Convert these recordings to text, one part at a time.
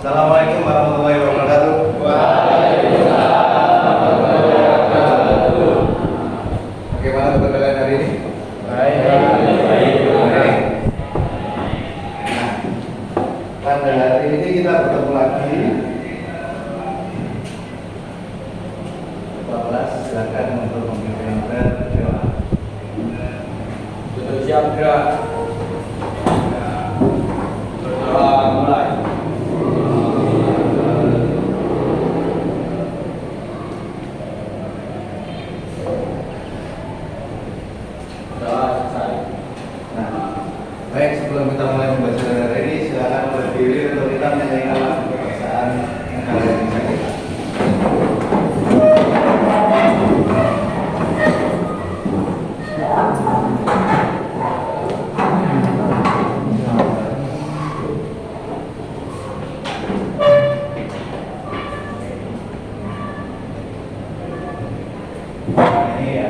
Assalamualaikum warahmatullahi wabarakatuh. Bagaimana tugas kalian hari ini? Baik. Pada hari ini kita bertemu lagi. Bapak silakan untuk memimpin berdoa. Sudah siap gerak. Berdoa mulai. Doa selesai. Nah, baik, sebelum kita mulai membaca hari ini, silakan berdiri untuk kita menyanyikan lagu kebangsaan negara Indonesia kita. Ini ya.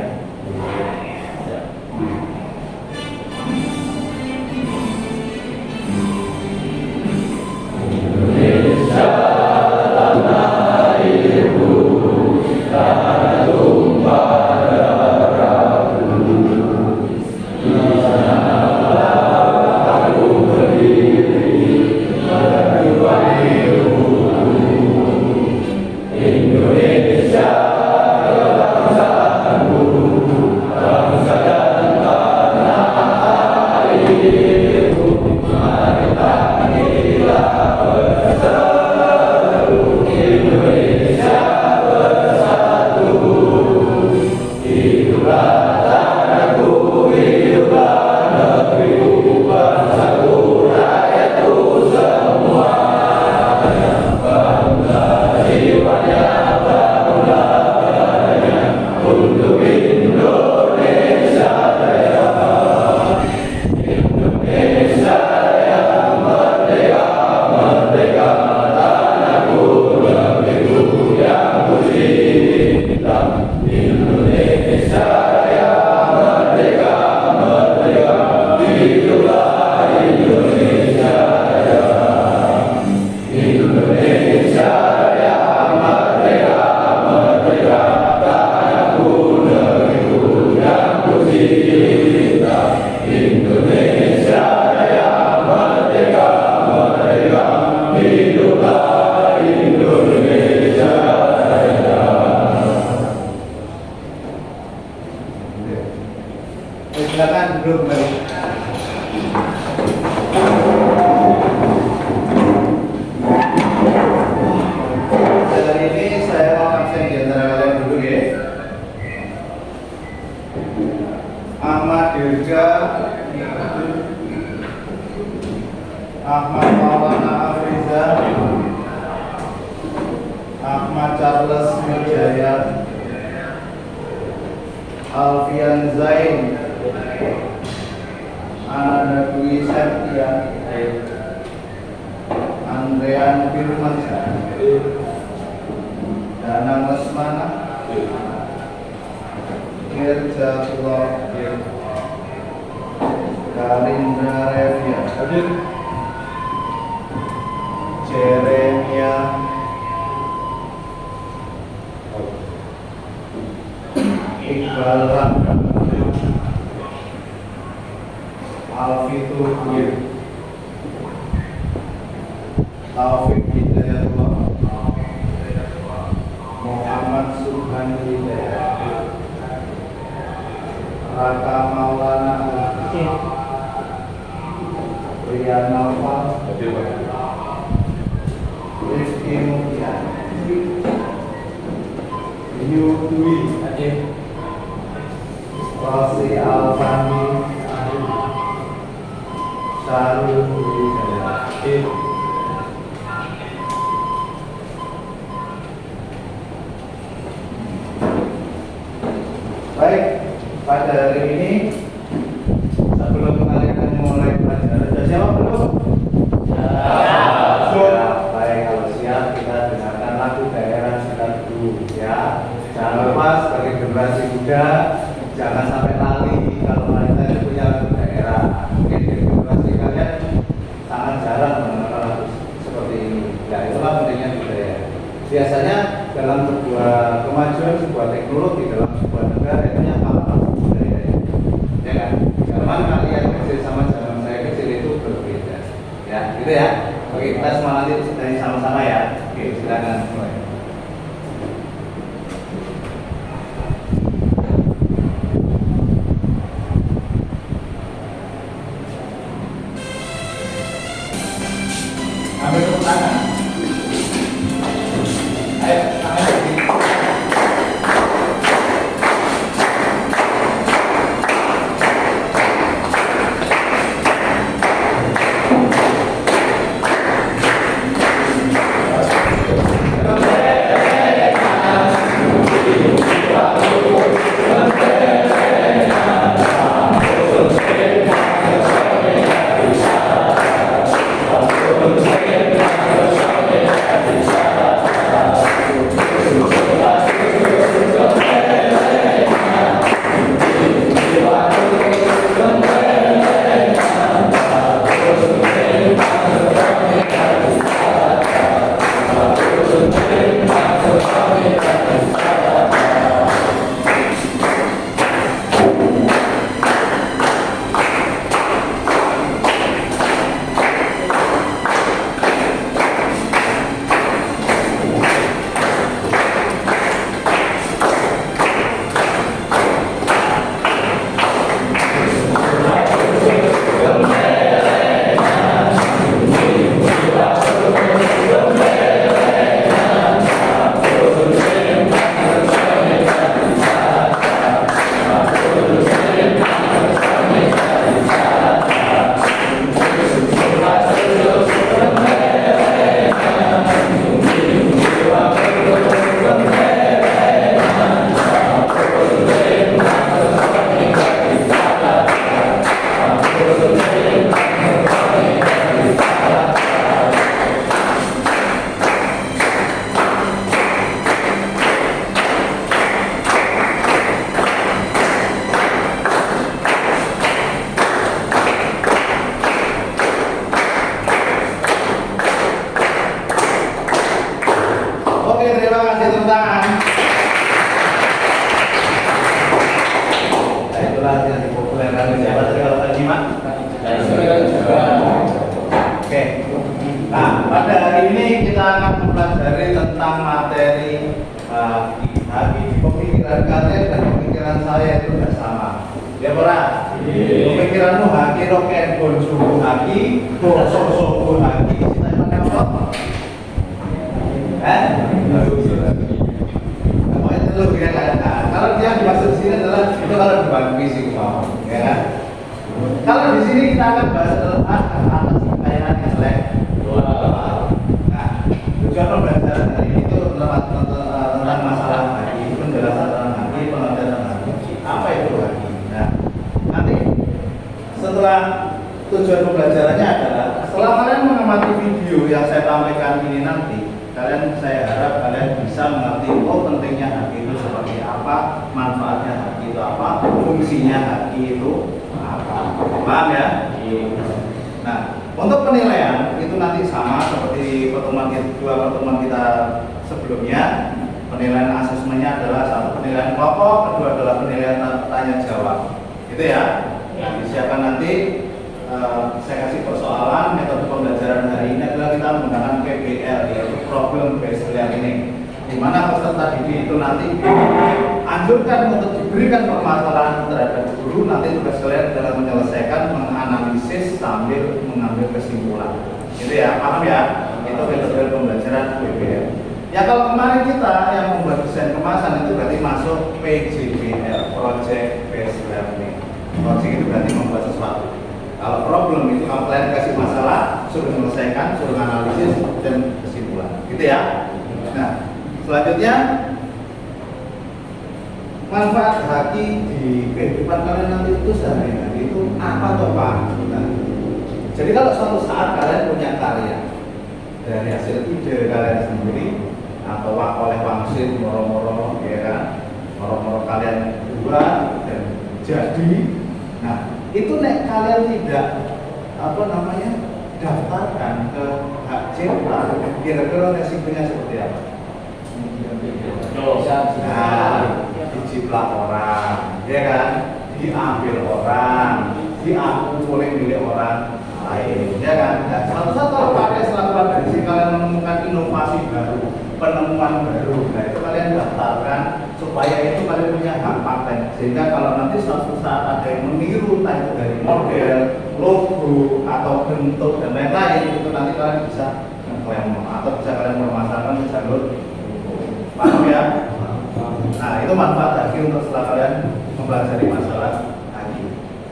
Silakan duduk kembali. Hari ini saya mau absen di antara kalian dulu ya. Ahmad Dirga, Ahmad Maulana Afriza, Ahmad Charles Mirjaya, Alfian Zain, Ananda Dwi Septian, Andrean Firmansyah, Danang Lesmana, Mirjatullah, Karindra Revia, Jeremia, Iqbal Raka, Alfitur Taufik Hidayatullah, Muhammad Subhan Hidayat, Raka Maulana, Rian Naufal, Rizky Mukhtar, Yudwi, Rasi Al-Fahmi, Syarul Hidayat. Baik, pada hari ini sebelum kalian mulai pelajaran, sudah siap belum? Siap. Baik, kalau siap kita dengarkan lagu daerah kita dulu ya. Jangan lupa sebagai generasi muda jangan sampai lali kalau kita itu punya lagu daerah. Mungkin di generasi kalian sangat jarang mengenal lagu seperti ini. Nah, itulah pentingnya budaya. Biasanya dalam sebuah kemajuan sebuah teknologi dalam sebuah negara itu yang paling pasti budaya, ya kan? Zaman kalian kecil sama zaman saya kecil itu berbeda, ya, gitu ya. Oke, kita semua nanti dari sama-sama ya. Oke, silakan mulai. Ambil tepuk tangan. Ayo, tangan di sini. Oke, terima kasih tepuk tangan. Nah, itulah yang dipopulerkan di Jawa Tengah kalau tadi Mak. Oke. Nah, pada hari ini kita akan mempelajari tentang materi haki. Pemikiran kalian dan pemikiran saya itu tidak sama. Ya, Pora? Pemikiranmu haki, roket, bonjour haki, boso haki. Kita mana apa? Pokoknya itu lebih kan. Kalau dia dimaksud di sini adalah itu kalau di bangku fisik mau, ya kan? Kalau di sini kita akan bahas tentang atas kekayaan intelek. Nah, tujuan pembelajaran hari ini itu tentang masalah haki, penjelasan tentang haki, pengertian tentang haki. Apa itu haki? Nah, nanti setelah tujuan pembelajarannya adalah setelah kalian mengamati video yang saya tampilkan ini nanti, saya harap kalian bisa mengerti pentingnya haki itu seperti apa, manfaatnya haki itu apa, fungsinya haki itu apa. Paham ya? Nah, untuk penilaian itu nanti sama seperti dua pertemuan kita sebelumnya. Penilaian asesmennya adalah satu penilaian kelompok, kedua adalah penilaian tanya jawab. Gitu ya? Disiapkan nanti. Saya kasih persoalan. Metode pembelajaran hari ini adalah kita menggunakan PBL, yaitu Problem Based Learning, di mana peserta didik itu nanti dianjurkan untuk diberikan permasalahan terhadap guru. Nanti tugas kalian adalah menyelesaikan, menganalisis sambil mengambil kesimpulan. Gitu ya, paham ya? Itu metode pembelajaran PBL. Ya, kalau kemarin kita yang membuat desain kemasan itu berarti masuk PJBL, Project Based Learning. Project itu berarti membuat sesuatu. Kalau problem itu kalau kalian kasih masalah, suruh menyelesaikan, suruh analisis dan kesimpulan, gitu ya. Nah, selanjutnya manfaat haki di kehidupan kalian nanti itu sehari-hari itu apa toh Pak? Nah, jadi kalau suatu saat kalian punya karya dari hasil ide kalian sendiri atau oleh wangsit moro-moro, ya kan, moro-moro kalian buat dan jadi, nah itu nek kalian tidak daftarkan ke hak jiplak. Kira-kira resikonya seperti apa? Nah, dijiplak orang, ya kan? Diambil orang, diambil oleh milik orang lain, ya kan? Nah, satu-satu kalau pakai selalu dari kalian menemukan inovasi baru, penemuan baru, nah itu kalian daftarkan supaya itu kalian punya hak paten, sehingga kalau nanti suatu saat ada yang meniru entah itu dari model, logo atau bentuk dan lain-lain, itu nanti kalian bisa mengklaim atau bisa kalian permasalahkan ke jalur hukum. Paham ya? Nah itu manfaat lagi untuk setelah kalian mempelajari masalah lagi.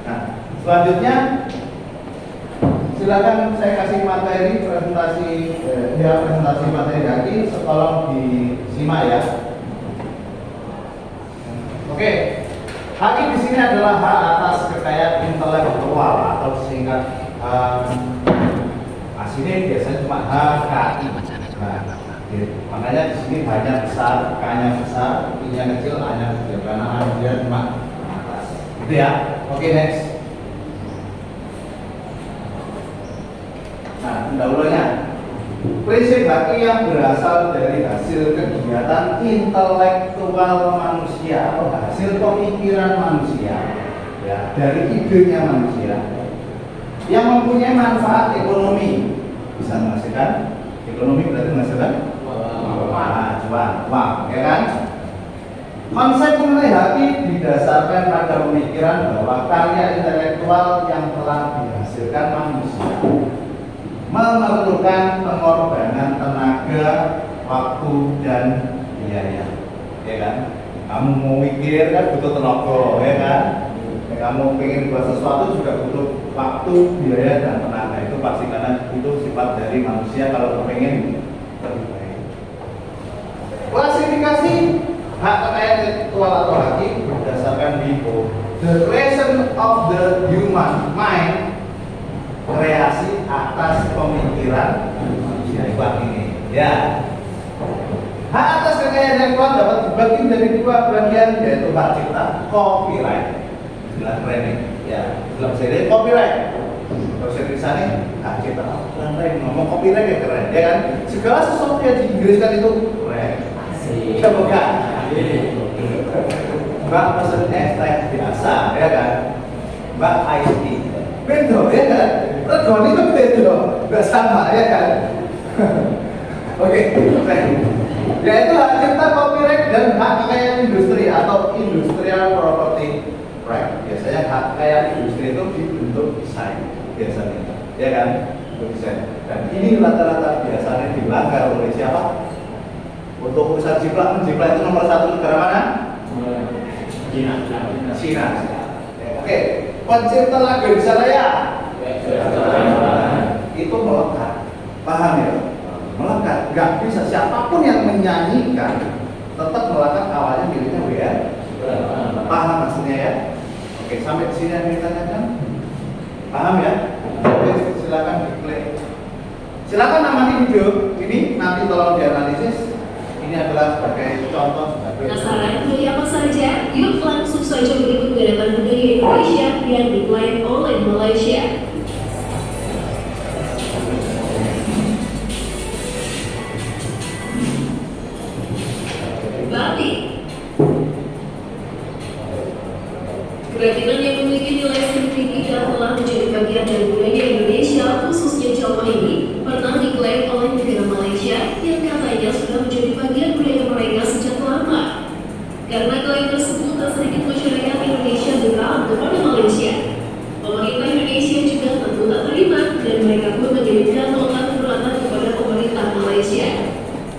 Nah selanjutnya silakan saya kasih materi presentasi materi lagi, tolong disimak ya. Oke, hak di sini adalah hak atas kekayaan intelektual atau singkat aslinya biasanya cuma HKI. Nah, makanya di sini banyak besar, K-nya besar, I-nya kecil, A-nya kecil karena A dia cuma atas. Gitu ya. Oke, next. Nah, pendahulunya. Prinsip hak yang berasal dari hasil kegiatan intelektual manusia atau hasil pemikiran manusia, ya, dari idenya manusia yang mempunyai manfaat ekonomi, bisa menghasilkan ekonomi, berarti menghasilkan uang, ya kan? Konsep mengenai hak didasarkan pada pemikiran bahwa karya intelektual yang telah dihasilkan manusia memerlukan pengorbanan tenaga, waktu, dan biaya, ya kan? Kamu mau mikir kan butuh tenaga, ya kan? Kamu pengen buat sesuatu juga butuh waktu, biaya, dan tenaga. Itu pasti karena itu sifat dari manusia kalau pengen lebih baik. Klasifikasi hak kekayaan intelektual atau hak berdasarkan WIPO, the creation of the human mind, kreasi atas pemikiran manusia. Ini ya. Hak atas kekayaan intelektual dapat dibagi menjadi dua bagian, yaitu hak cipta, copyright. Istilah keren nih, ya. Istilah seri copyright. Kalau saya tulisannya hak cipta, keren. Ngomong copyright ya keren, ya kan? Segala sesuatu yang diinggriskan itu keren. Coba kan? Mbak pesen es teh biasa, ya kan? Mbak IT, beda, ya kan? Regoni itu beda, nggak sama, ya kan? Oke, yaitu hak cipta, copyright, dan hak kekayaan industri atau industrial property right. Biasanya hak kekayaan industri itu dibentuk desain, biasanya, ya kan? Desain. Dan ini rata-rata biasanya dilanggar oleh siapa? Untuk urusan jiplak itu nomor satu negara mana? Cina. Oke, pencipta lagu Indonesia Raya itu melekat, paham ya? Melekat, nggak bisa siapapun yang menyanyikan tetap melekat awalnya miliknya WR. Paham maksudnya ya? Oke, sampai sini yang ditanyakan, paham ya? Oke, silakan diplay. Silakan amati video ini, nanti tolong dianalisis. Ini adalah sebagai contoh sebagai. Penasaran dari apa saja? Yuk langsung saja berikut deretan budaya Indonesia yang diklaim oleh Malaysia. Batik. Kerajinan yang memiliki nilai seni tinggi dan telah menjadi bagian dari budaya Indonesia, khususnya Jawa ini, pernah diklaim oleh negara Malaysia yang katanya sudah menjadi bagian budaya mereka sejak lama. Karena klaim tersebut, tak sedikit masyarakat Indonesia berang kepada Malaysia. Pemerintah Indonesia juga tentu tak terima dan mereka pun mengirimkan nota keberatan kepada pemerintah Malaysia.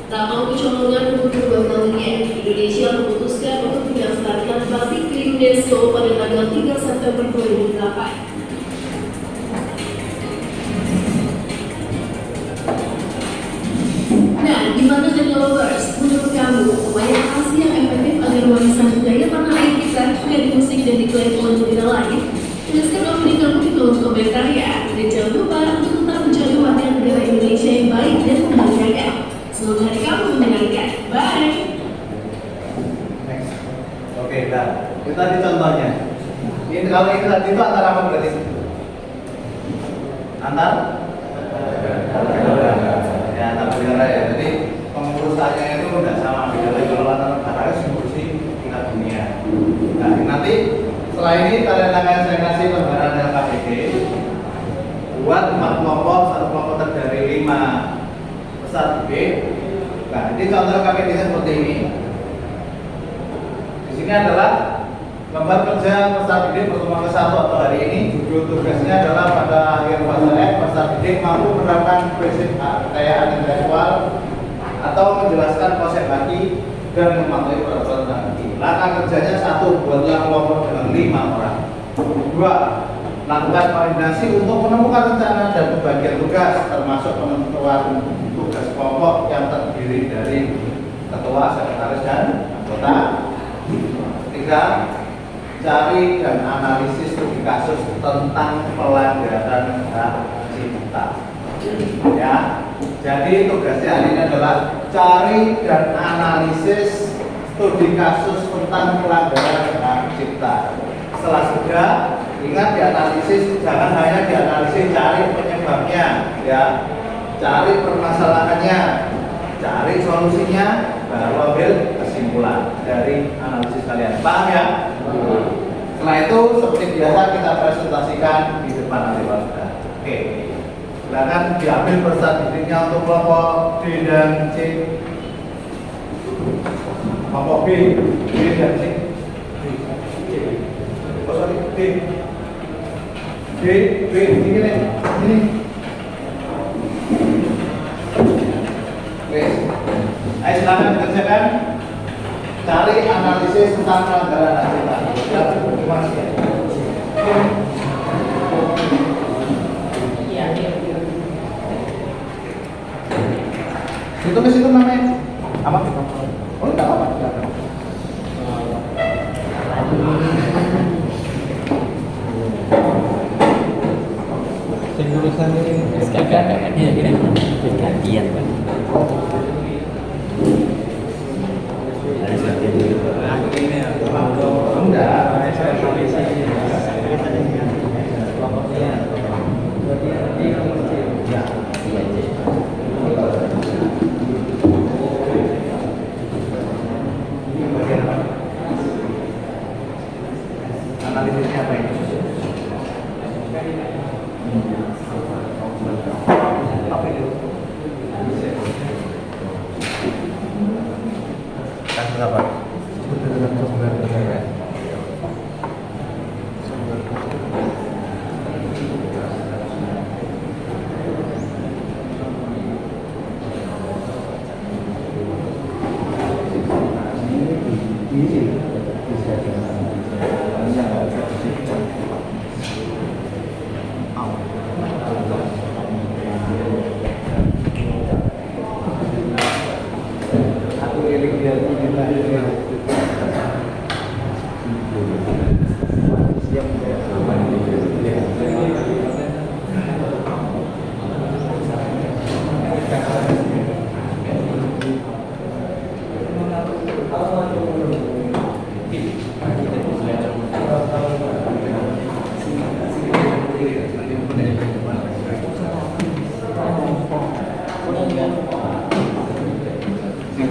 Tak mau kecolongan untuk kedua kalinya, Indonesia memutuskan untuk mendaftarkan batik ke UNESCO pada tanggal 3 September 2008. Nah, gimana dengan lovers? Menurut kamu, upaya apa sih yang efektif agar warisan budaya tanah air kita juga dimusik dan diklaim oleh negara lain? Tuliskan opini kamu di kolom komentar ya. Dan jangan lupa untuk tetap menjaga warga negara Indonesia yang baik dan membahagiakan. Semoga hari kamu menyenangkan. Bye. Next. Oke, nah, itu tadi contohnya. Ini kalau ini tadi itu antara apa berarti? Antar? Setelah ini kalian akan saya kasih lembaran LKPD buat 4 kelompok, satu kelompok terdiri 5 peserta didik. Nah, ini contoh LKPD seperti ini. Di sini adalah lembar kerja peserta didik pertemuan ke-1 atau hari ini. Judul tugasnya adalah pada akhir fase F, peserta didik mampu menerapkan prinsip kekayaan intelektual atau menjelaskan konsep haki dan mematuhi peraturan haki. Langkah kerjanya 1, buatlah kelompok dengan 5 orang. 2, lakukan koordinasi untuk menemukan rencana dan pembagian tugas, termasuk penentuan tugas kelompok yang terdiri dari ketua, sekretaris, dan anggota. 3, cari dan analisis studi kasus tentang pelanggaran hak cipta. Ya, jadi tugasnya hari ini adalah cari dan analisis studi kasus tentang pelanggaran hak cipta. Setelah sudah, ingat dianalisis, jangan hanya dianalisis, cari penyebabnya, ya, cari permasalahannya, cari solusinya, baru ambil kesimpulan dari analisis kalian. Paham ya? Setelah itu, seperti biasa kita presentasikan di depan nanti Pak Sudah. Oke, silakan diambil peserta didiknya untuk kelompok D dan C. Kelompok B dan C. Oh, sorry, B, ini nih, ini. Oke, ayo silakan dikerjakan. Cari analisis tentang pelanggaran hak cipta. Terima kasih. Itu ke situ namanya apa? Oh, enggak apa-apa. Jurusan ini gantian Pak. Analisisnya apa ini? Apa itu? Kasus apa?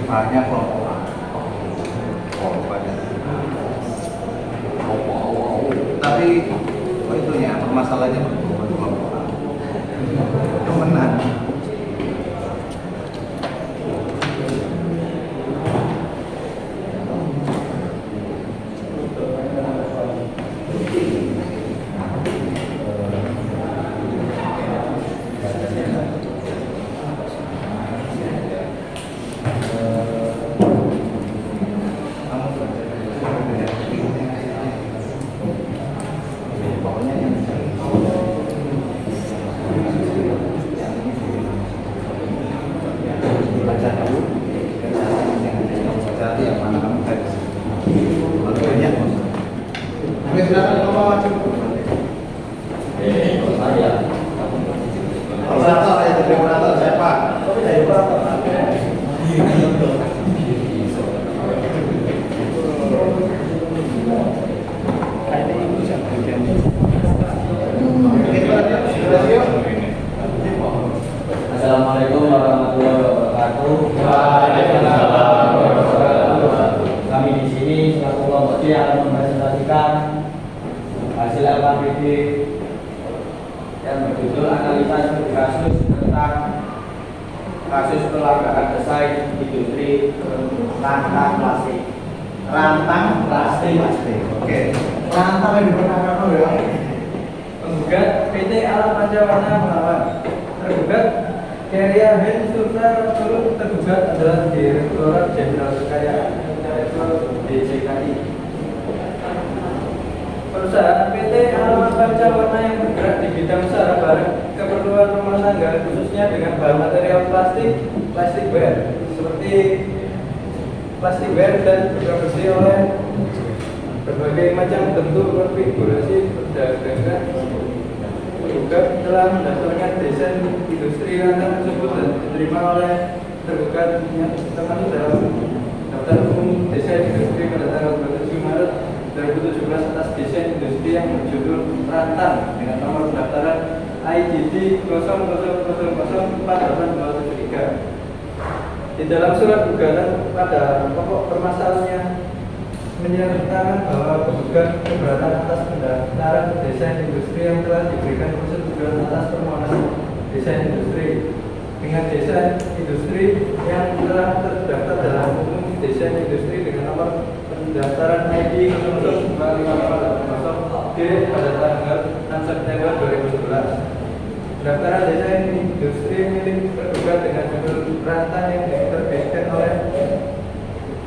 Banyak kelompok. Tapi itu ya permasalahannya kelompok. Kemenang. Assalamualaikum warahmatullahi wabarakatuh. Kami di sini selaku kelompok D akan mempresentasikan ini yang berjudul analisa studi kasus tentang kasus pelanggaran desain industri rantang plastik. Rantang plastik. Oke. Rantang yang diperkenalkan ya. Penggugat PT Alam Pancawarna melawan tergugat Carrier Hand Sultan Solo. Tergugat adalah Direktorat Jenderal Kekayaan Intelektual DJKI. Perusahaan PT Alam Pancawarna yang bergerak di bidang usaha barang keperluan rumah tangga khususnya dengan bahan material plastik ware seperti plastik ware dan diproduksi oleh berbagai macam bentuk konfigurasi perdagangan. Tergugat telah mendaftarkan desain industri rantang tersebut dan diterima oleh tergugat yang termasuk dalam daftar umum desain industri pada tanggal 27 Maret 2017 atas desain industri yang berjudul Rantang dengan nomor pendaftaran IGD 00048273. Di dalam surat gugatan pada pokok permasalahannya menyatakan bahwa penggugat keberatan atas pendaftaran desain industri yang telah diberikan persetujuan atas permohonan desain industri dengan desain industri yang telah terdaftar dalam umum desain industri dengan nomor pendaftaran ID 002548D pada tanggal 6 September 2011. Pendaftaran desain industri milik tergugat dengan judul Rantang yang diterbitkan oleh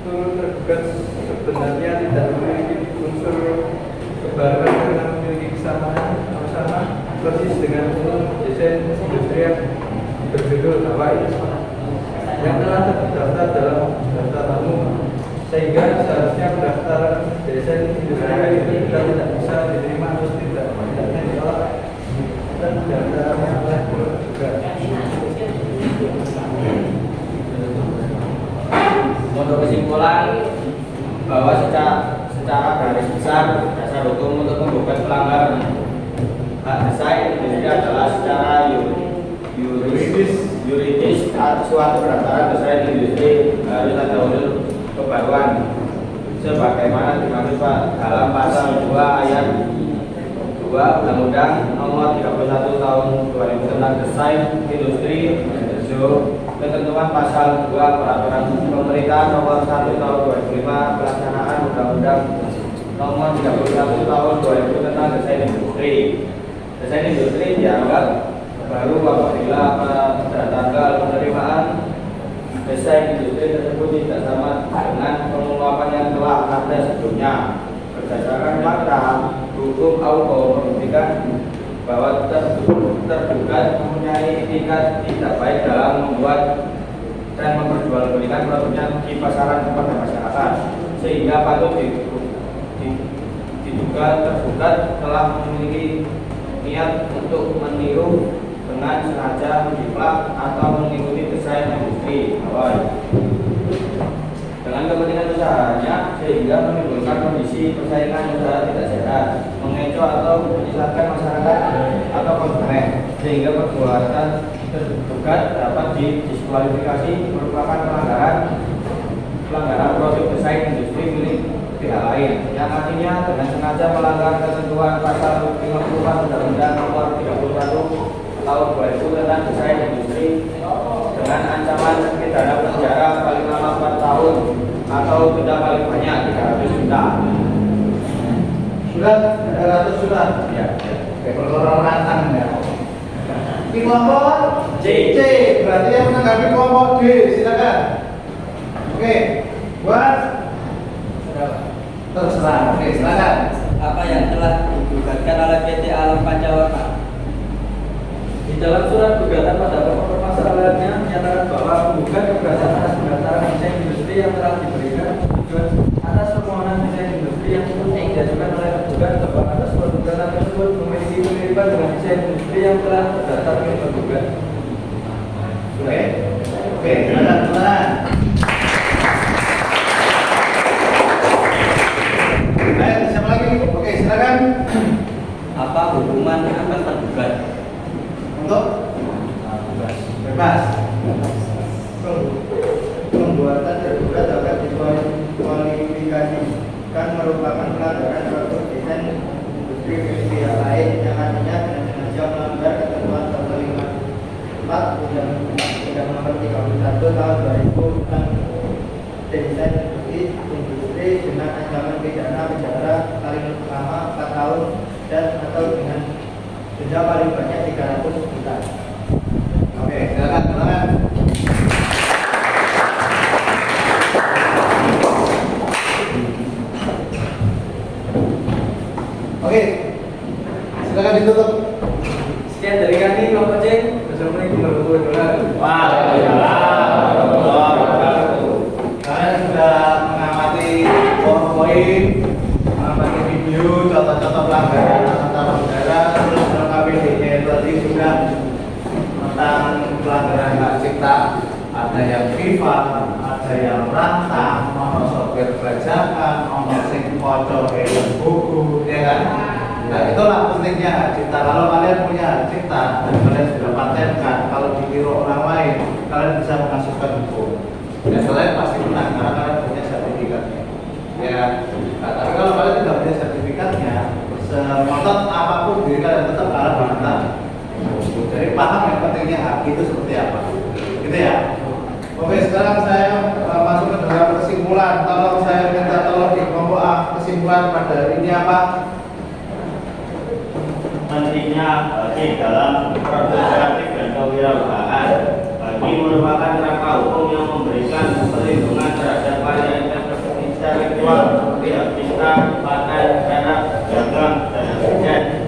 tergugat sebenarnya tidak memiliki unsur kebaruan karena memiliki kesamaan sama persis dengan desain industri yang berjudul Hawaii yang telah terdaftar dalam daftar umum, sehingga seharusnya pendaftaran desain industri itu tidak bisa diterima atau tidak ditolak dan pendaftarannya oleh tergugat. Untuk kesimpulan bahwa secara garis besar dasar hukum untuk menggugat pelanggaran hak desain industri adalah secara yuridis suatu pendaftaran desain industri harus ada unsur kebaruan sebagaimana dimaksud dalam pasal 2 ayat 2 Undang-Undang Nomor 31 Tahun 2000 tentang Desain Industri ketentuan pasal 2 Peraturan Pemerintah Nomor 1 Tahun 2005 pelaksanaan Undang-Undang Nomor 31 Tahun 2000 tentang Desain Industri. Desain industri dianggap baru apabila pada tanggal penerimaan desain industri tersebut tidak sama dengan pengungkapan yang telah ada sebelumnya. Berdasarkan fakta hukum auto membuktikan bahwa tergugat mempunyai etikat tidak baik dalam membuat dan memperjualbelikan produknya di pasaran kepada masyarakat, sehingga patut diduga tergugat telah memiliki niat untuk meniru dengan sengaja menjiplak atau mengikuti desain industri Hawaii dengan kepentingan usahanya, sehingga menimbulkan kondisi persaingan usaha tidak sehat, mengecoh atau menyesatkan masyarakat atau konsumen, sehingga perbuatan tergugat dapat didiskualifikasi merupakan pelanggaran produk desain industri milik pihak lain, yang artinya dengan sengaja melanggar ketentuan pasal 50 Undang-Undang Nomor 31 Tahun 2000 tentang Desain Industri dengan ancaman pidana penjara paling lama 4 tahun atau denda paling banyak 300 juta. Sudah 300 juta. Ya. Oke, perkara rantang ya. Di kelompok C. Berarti yang menanggapi kelompok D, silakan. Oke, buat terserah. Oke, silakan. Apa yang telah digugatkan oleh PT Alam Pancawarna? Di dalam surat gugatan pada pokok permasalahannya menyatakan bahwa penggugat keberatan atas pendaftaran desain industri yang telah diberikan tujuan atas permohonan desain industri yang diajukan oleh penggugat bahwa atas pergugatan tersebut memiliki kemiripan dengan desain industri yang telah terdaftar oleh penggugat. Oke, silakan. Ayo, siapa lagi? Oke, silakan. Apa hukuman akan tergugat? Untuk bebas. Pembuatan tergugat dapat dikualifikasikan merupakan pelanggaran suatu desain industri milik pihak lain artinya dengan sengaja melanggar ketentuan pasal 54 Undang-Undang Nomor 31 Tahun 2000 tentang desain industri dengan ancaman pidana penjara paling lama 4 tahun dan atau dengan denda paling banyak 300 juta. Oke, silakan. Oke, silakan ditutup. Sekian dari kami, Bapak Ceng. Assalamualaikum warahmatullahi wabarakatuh. Kalian sudah mengamati poin-poin, mengamati video, contoh-contoh pelanggaran antar negara, terus melengkapi D-nya tadi sudah tentang pelanggaran hak cipta. Ada yang FIFA, ada yang rantang, ono sopir pelajakan, ono sing foto helm buku, ya kan? Nah, itulah pentingnya hak cipta. Kalau kalian punya hak cipta dan kalian sudah patenkan, kalau ditiru orang lain, kalian bisa mengasuskan hukum. Dan kalian pasti menang karena kalian punya sertifikatnya. Ya, nah, tapi kalau kalian tidak punya sertifikatnya, semotot apapun diri kalian tetap kalah bantah. Jadi paham yang pentingnya hak itu seperti apa, gitu ya. Oke, sekarang saya masuk ke dalam kesimpulan. Tolong saya minta tolong di kelompok A, kesimpulan pada ini apa? Pentingnya bagi dalam proses kreatif dan kewirausahaan bagi merupakan kerangka hukum yang memberikan perlindungan terhadap karya intelektual seperti hak cipta, paten, merek, dagang, dan sebagainya.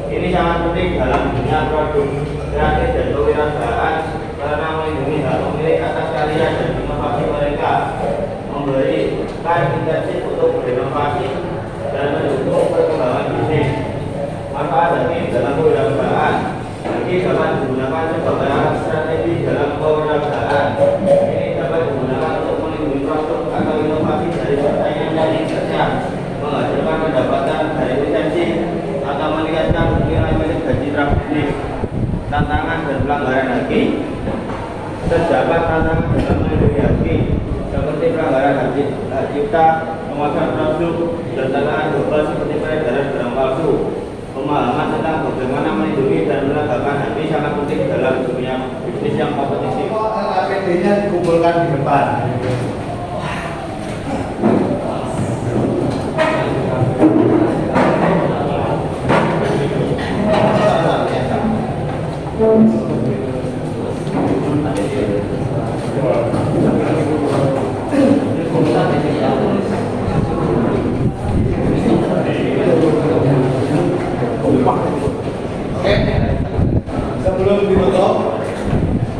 Ini sangat penting dalam dunia produk kreatif dan kewirausahaan karena melindungi hak pemilik atas karya dan inovasi mereka, memberikan insentif untuk berinovasi dan mendukung perkembangan bisnis. Manfaat bagi dalam kewirausahaan bagi dapat digunakan sebagai alat strategi dalam kewirausahaan. Ini dapat digunakan untuk melindungi produk atau inovasi dari persaingan yang kerja, menghasilkan pendapatan dari lisensi atau meningkatkan nilai citra bisnis. Tantangan dan pelanggaran hak terdapat tantangan dalam melindungi hak seperti pelanggaran hak cipta, penguasaan produk, dan tantangan global seperti peredaran barang palsu. Pemahaman tentang bagaimana melindungi dan menegakkan hak sangat penting dalam dunia bisnis yang kompetitif. LAPD-nya dikumpulkan di depan. Oke, sebelum ditutup,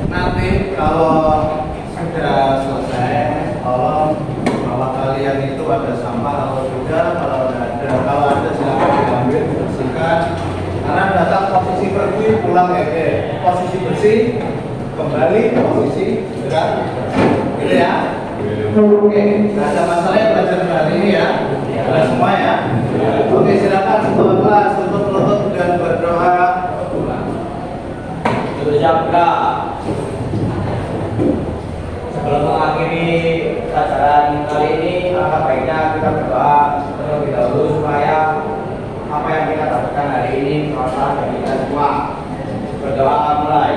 nanti kalau sudah selesai, tolong bahwa kalian itu ada sampah atau tidak. Kalau ada silakan diambil, bersihkan. Karena datang posisi pergi pulang ya, posisi bersih, kembali posisi gerak, gitu ya. Oke, nggak ada masalah ya belajar hari ini ya. Ada semua ya. Oke, silakan ketua kelas untuk menutup dan berdoa. Bersabda. Sebelum mengakhiri pelajaran kali ini, alangkah baiknya kita berdoa terlebih dahulu supaya apa yang kita dapatkan hari ini bermanfaat bagi kita semua. Berdoa mulai.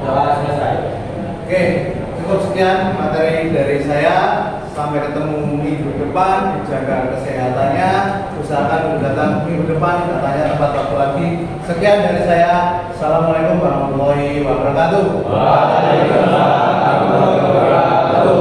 Doa selesai. Oke, cukup sekian materi dari saya. Sampai ketemu minggu depan, jaga kesehatannya, usahakan datang minggu depan, katanya tempat waktu lagi. Sekian dari saya. Assalamualaikum warahmatullahi wabarakatuh. Waalaikumsalam warahmatullahi wabarakatuh.